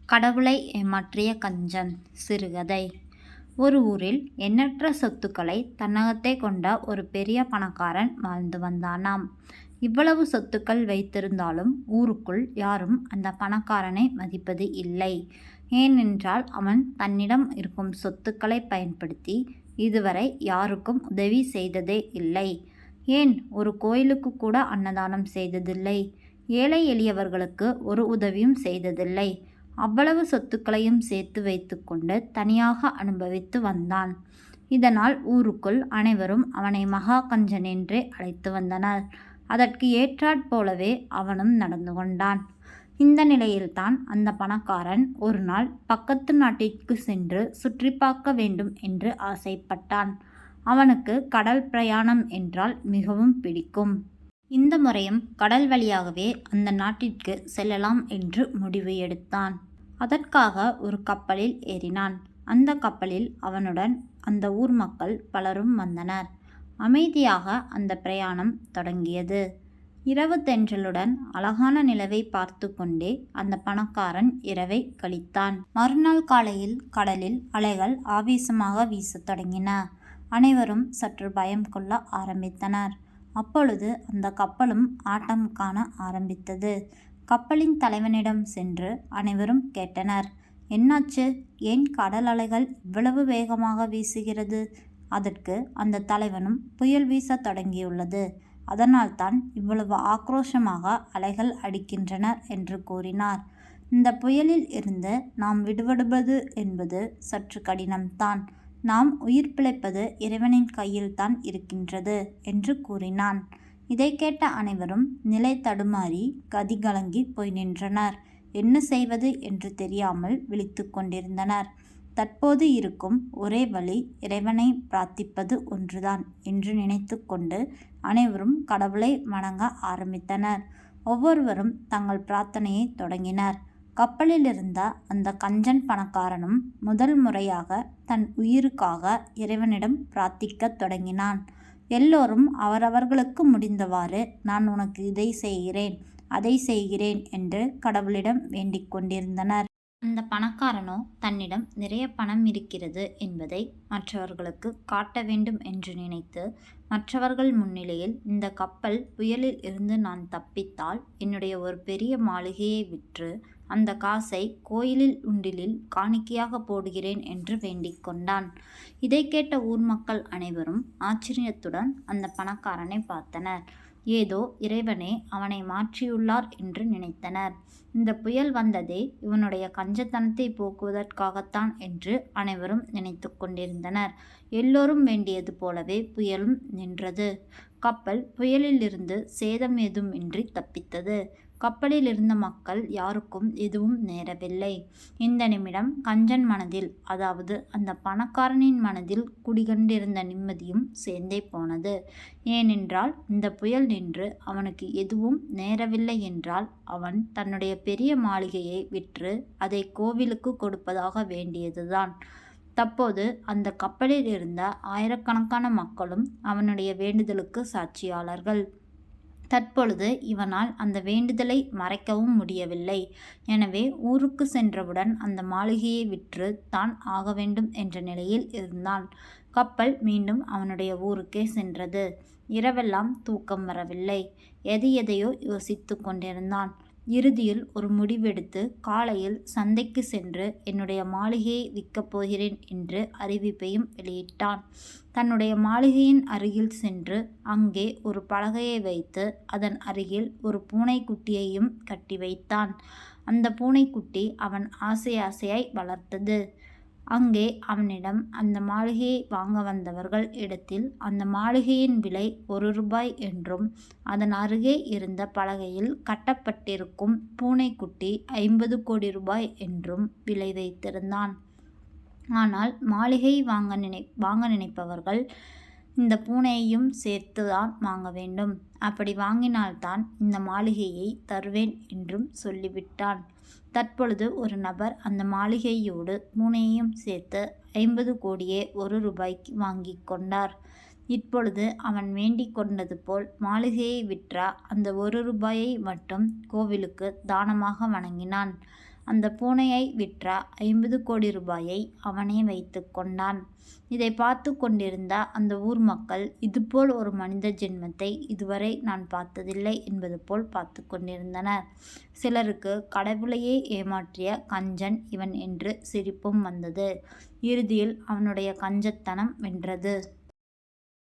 கடவுளை ஏமாற்றிய கஞ்சன். சிறுகதை. ஒரு ஊரில் எண்ணற்ற சொத்துக்களை தன்னகத்தே கொண்ட ஒரு பெரிய பணக்காரன் வாழ்ந்து வந்தானாம். இவ்வளவு சொத்துக்கள் வைத்திருந்தாலும் ஊருக்குள் யாரும் அந்த பணக்காரனை மதிப்பது இல்லை. ஏனென்றால் அவன் தன்னிடம் இருக்கும் சொத்துக்களை பயன்படுத்தி இதுவரை யாருக்கும் உதவி செய்ததே இல்லை. ஏன் ஒரு கோயிலுக்கு கூட அன்னதானம் செய்ததில்லை. ஏழை எளியவர்களுக்கு ஒரு உதவியும் செய்ததில்லை. அவ்வளவு சொத்துக்களையும் சேர்த்து வைத்துக்கொண்டு தனியாக அனுபவித்து வந்தான். இதனால் ஊருக்குள் அனைவரும் அவனை மகா கஞ்சன் என்றே அழைத்து வந்தனர். அதற்கு ஏற்றாற்போலவே அவனும் நடந்து கொண்டான். இந்த நிலையில்தான் அந்த பணக்காரன் ஒரு நாள் பக்கத்து நாட்டிற்கு சென்று சுற்றி பார்க்க வேண்டும் என்று ஆசைப்பட்டான். அவனுக்கு கடல் பிரயாணம் என்றால் மிகவும் பிடிக்கும். இந்த முறையும் கடல் வழியாகவே அந்த நாட்டிற்கு செல்லலாம் என்று முடிவு எடுத்தான். அதற்காக ஒரு கப்பலில் ஏறினான். அந்த கப்பலில் அவனுடன் அந்த ஊர் மக்கள் பலரும் வந்தனர். அமைதியாக அந்த பிரயாணம் தொடங்கியது. இரவு தென்றலுடன் அழகான நிலவை பார்த்து கொண்டே அந்த பணக்காரன் இரவை கழித்தான். மறுநாள் காலையில் கடலில் அலைகள் ஆவேசமாக வீசத் தொடங்கின. அனைவரும் சற்று பயம் கொள்ள ஆரம்பித்தனர். அப்பொழுது அந்த கப்பலும் ஆட்டம் காண ஆரம்பித்தது. கப்பலின் தலைவனிடம் சென்று அனைவரும் கேட்டனர், என்னாச்சு? ஏன் கடல் அலைகள் இவ்வளவு வேகமாக வீசுகிறது? அதற்கு அந்த தலைவனும், புயல் வீச தொடங்கியுள்ளது, அதனால்தான் இவ்வளவு ஆக்ரோஷமாக அலைகள் அடிக்கின்றனர் என்று கூறினார். இந்த புயலில் இருந்து நாம் விடுபடுவது என்பது சற்று கடினம்தான். நாம் உயிர் பிழைப்பது இறைவனின் கையில்தான் இருக்கின்றது என்று கூறினான். இதை கேட்ட அனைவரும் நிலை தடுமாறி கதிகலங்கி போய் நின்றனர். என்ன செய்வது என்று தெரியாமல் விழித்து கொண்டிருந்தனர். தற்போது இருக்கும் ஒரே வழி இறைவனை பிரார்த்திப்பது ஒன்றுதான் என்று நினைத்து கொண்டு அனைவரும் கடவுளை வணங்க ஆரம்பித்தனர். ஒவ்வொருவரும் தங்கள் பிரார்த்தனையை தொடங்கினர். கப்பலில் இருந்த அந்த கஞ்சன் பணக்காரனும் முதல் முறையாக தன் உயிருக்காக இறைவனிடம் பிரார்த்திக்கத் தொடங்கினான். எல்லோரும் அவரவர்களுக்கு முடிந்தவாறு, நான் உனக்கு இதை செய்கிறேன், அதை செய்கிறேன் என்று கடவுளிடம் வேண்டிக் கொண்டிருந்தனர். அந்த பணக்காரனோ தன்னிடம் நிறைய பணம் இருக்கிறது என்பதை மற்றவர்களுக்கு காட்ட வேண்டும் என்று நினைத்து மற்றவர்கள் முன்னிலையில், இந்த கப்பல் புயலில் இருந்து நான் தப்பித்தால் என்னுடைய ஒரு பெரிய மாளிகையை விற்று அந்த காசை கோயிலில் உண்டிலில் காணிக்கையாக போடுகிறேன் என்று வேண்டிக் கொண்டான். இதை கேட்ட ஊர் மக்கள் அனைவரும் ஆச்சரியத்துடன் அந்த பணக்காரனை பார்த்தனர். ஏதோ இறைவனே அவனை மாற்றியுள்ளார் என்று நினைத்தனர். இந்த புயல் வந்ததே இவனுடைய கஞ்சத்தனத்தை போக்குவதற்காகத்தான் என்று அனைவரும் நினைத்து கொண்டிருந்தனர். எல்லோரும் வேண்டியது போலவே புயலும் நின்றது. கப்பல் புயலிலிருந்து சேதம் ஏதுமின்றி தப்பித்தது. கப்பலில் இருந்த மக்கள் யாருக்கும் எதுவும் நேரவில்லை. இந்த நிமிடம் கஞ்சன் மனதில், அதாவது அந்த பணக்காரனின் மனதில் குடிகொண்டிருந்த நிம்மதியும் சேர்ந்தே போனது. ஏனென்றால் இந்த புயல் நின்று அவனுக்கு எதுவும் நேரவில்லை என்றால் அவன் தன்னுடைய பெரிய மாளிகையை விற்று அதை கோவிலுக்கு கொடுப்பதாக வேண்டியதுதான். தற்போது அந்த கப்பலில் இருந்த ஆயிரக்கணக்கான மக்களும் அவனுடைய வேண்டுதலுக்கு சாட்சியாளர்கள். தற்பொழுது இவனால் அந்த வேண்டுதலை மறைக்கவும் முடியவில்லை. எனவே ஊருக்கு சென்றவுடன் அந்த மாளிகையை விற்று தான் ஆக வேண்டும் என்ற நிலையில் இருந்தான். கப்பல் மீண்டும் அவனுடைய ஊருக்கே சென்றது. இரவெல்லாம் தூக்கம் வரவில்லை. எதையோ யோசித்து கொண்டிருந்தான். இறுதியில் ஒரு முடிவெடுத்து காலையில் சந்தைக்கு சென்று என்னுடைய மாளிகையை விற்கப் போகிறேன் என்று அறிவிப்பையும் வெளியிட்டான். தன்னுடைய மாளிகையின் அருகில் சென்று அங்கே ஒரு பலகையை வைத்து அதன் அருகில் ஒரு பூனைக்குட்டியையும் கட்டி வைத்தான். அந்த பூனைக்குட்டி அவன் ஆசையாய் வளர்த்தது. அங்கே அவனிடம் அந்த மாளிகையை வாங்க வந்தவர்கள் இடத்தில் அந்த மாளிகையின் விலை 1 ரூபாய் என்றும் அதன் அருகே இருந்த பலகையில் கட்டப்பட்டிருக்கும் பூனைக்குட்டி 50 கோடி ரூபாய் என்றும் விலை வைத்திருந்தான். ஆனால் மாளிகை வாங்க நினைப்பவர்கள் இந்த பூனையையும் சேர்த்து தான் வாங்க வேண்டும். அப்படி வாங்கினால்தான் இந்த மாளிகையை தருவேன் என்றும் சொல்லிவிட்டான். தற்பொழுது ஒரு நபர் அந்த மாளிகையோடு பூனையையும் சேர்த்து 50 கோடியே 1 ரூபாய்க்கு வாங்கி கொண்டார். இப்பொழுது அவன் வேண்டிக் கொண்டது போல் மாளிகையை விற்ற அந்த 1 ரூபாயை மட்டும் கோவிலுக்கு தானமாக வழங்கினான். அந்த பூனையை விற்ற 50 கோடி ரூபாயை அவனே வைத்து கொண்டான். இதை பார்த்து கொண்டிருந்த அந்த ஊர் மக்கள், இதுபோல் ஒரு மனித ஜென்மத்தை இதுவரை நான் பார்த்ததில்லை என்பது போல் பார்த்து கொண்டிருந்தனர். சிலருக்கு கடவுளையே ஏமாற்றிய கஞ்சன் இவன் என்று சிரிப்பும் வந்தது. இறுதியில் அவனுடைய கஞ்சத்தனம் வென்றது.